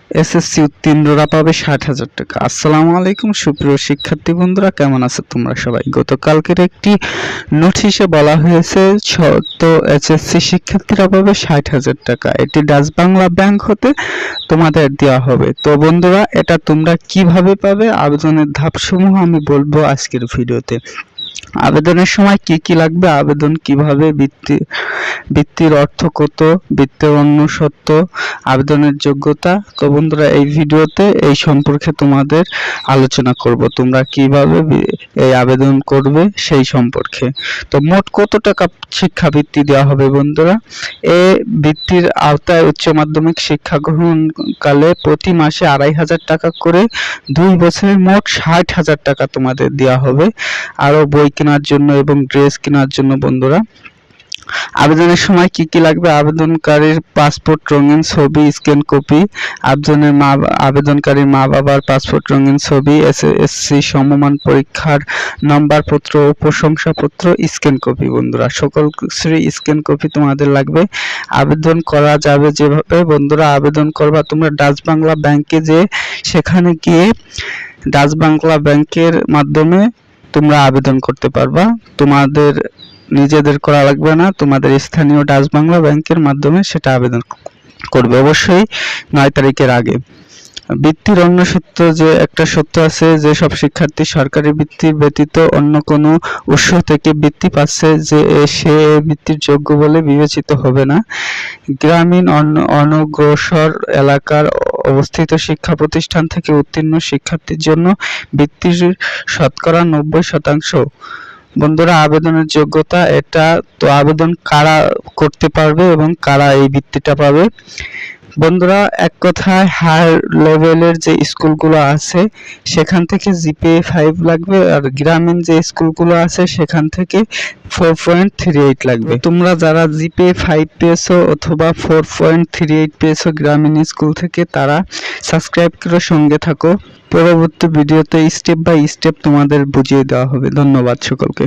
SSC উত্তীর্ণরা পাবে 60,000 টাকা। আসসালামু আলাইকুম সুপ্রিয় শিক্ষার্থী বন্ধুরা, কেমন আছো তোমরা সবাই? গতকালকের একটি নোটিশে বলা হয়েছে তো এসএসসি শিক্ষার্থীরা পাবে 60,000 টাকা। এটি ডাচ বাংলা ব্যাংক হতে তোমাদের দেওয়া হবে। তো বন্ধুরা, এটা তোমরা কিভাবে পাবে, আবেদনের ধাপসমূহ আমি বলবো আজকের ভিডিওতে। আবেদনের সময় কি কি লাগবে, আবেদন কিভাবে, বৃত্তির অর্থ কত, বৃত্তের অন্য শর্ত, আবেদনের যোগ্যতা। তো বন্ধুরা, এই ভিডিওতে এই সম্পর্কে তোমাদের আলোচনা করব, তোমরা কিভাবে এই আবেদন করবে সেই সম্পর্কে। তো মোট কত টাকা শিক্ষাবৃত্তি দেওয়া হবে বন্ধুরা? এই বৃত্তির আওতায় উচ্চ মাধ্যমিক শিক্ষা গ্রহণকালে প্রতি মাসে 2,500 টাকা করে 2 বছরে মোট 60,000 টাকা তোমাদের দেওয়া হবে। আরো বই কেনার জন্য এবং ড্রেস কেনার জন্য বন্ধুরা। আবেদনের সময় কি কি লাগবে? আবেদনকারীর পাসপোর্ট রঙিন ছবি স্ক্যান কপি, আবেদনকারীর মা বাবার পাসপোর্ট রঙিন ছবি, এসএসসি সমমান পরীক্ষার নম্বরপত্র ও প্রশংসাপত্র স্ক্যান কপি। বন্ধুরা, সকল কিছুরই স্ক্যান কপি তোমাদের লাগবে। আবেদন করা যাবে যেভাবে বন্ধুরা, আবেদন করবা তোমরা ডাচ বাংলা ব্যাংকে, যে সেখানে গিয়ে ডাচ বাংলা ব্যাংকের মাধ্যমে তোমরা আবেদন করতে পারবা। তোমাদের নিজেদের করা লাগবে না, তোমাদের স্থানীয় ডাচ বাংলা ব্যাংকের মাধ্যমে সেটা আবেদন করবে অবশ্যই 9 তারিখের আগে। বৃত্তির অন্য সত্য, যে একটা সত্য আছে যে সব শিক্ষার্থী সরকারি বৃত্তি ব্যতীত অন্য কোনো উৎস থেকে বৃত্তি পাচ্ছে, যে সে বৃত্তির যোগ্য বলে বিবেচিত হবে না। গ্রামীণ অনগ্রসর এলাকার অবস্থিত শিক্ষা প্রতিষ্ঠান থেকে উত্তীর্ণ শিক্ষার্থীর জন্য বৃত্তির শতকরা 90%। বন্ধুরা, আবেদনের যোগ্যতা এটা তো আবেদন কারা করতে পারবে এবং কারা এই বৃত্তিটা পাবে? বন্ধুরা, এক কথায় হায়ার লেভেলের যে স্কুলগুলো আছে সেখান থেকে জিপিএ 5 লাগবে, আর গ্রামীণ যে স্কুলগুলো আছে সেখান থেকে 4.38 লাগবে। তোমরা যারা জিপিএ 5 পেয়েছো অথবা 4.38 পেয়েছো গ্রামীণ স্কুল থেকে, তারা সাবস্ক্রাইব করে সঙ্গে থাকো। পরবর্তী ভিডিওতে স্টেপ বাই স্টেপ তোমাদের বুঝিয়ে দেওয়া হবে। ধন্যবাদ সকলকে।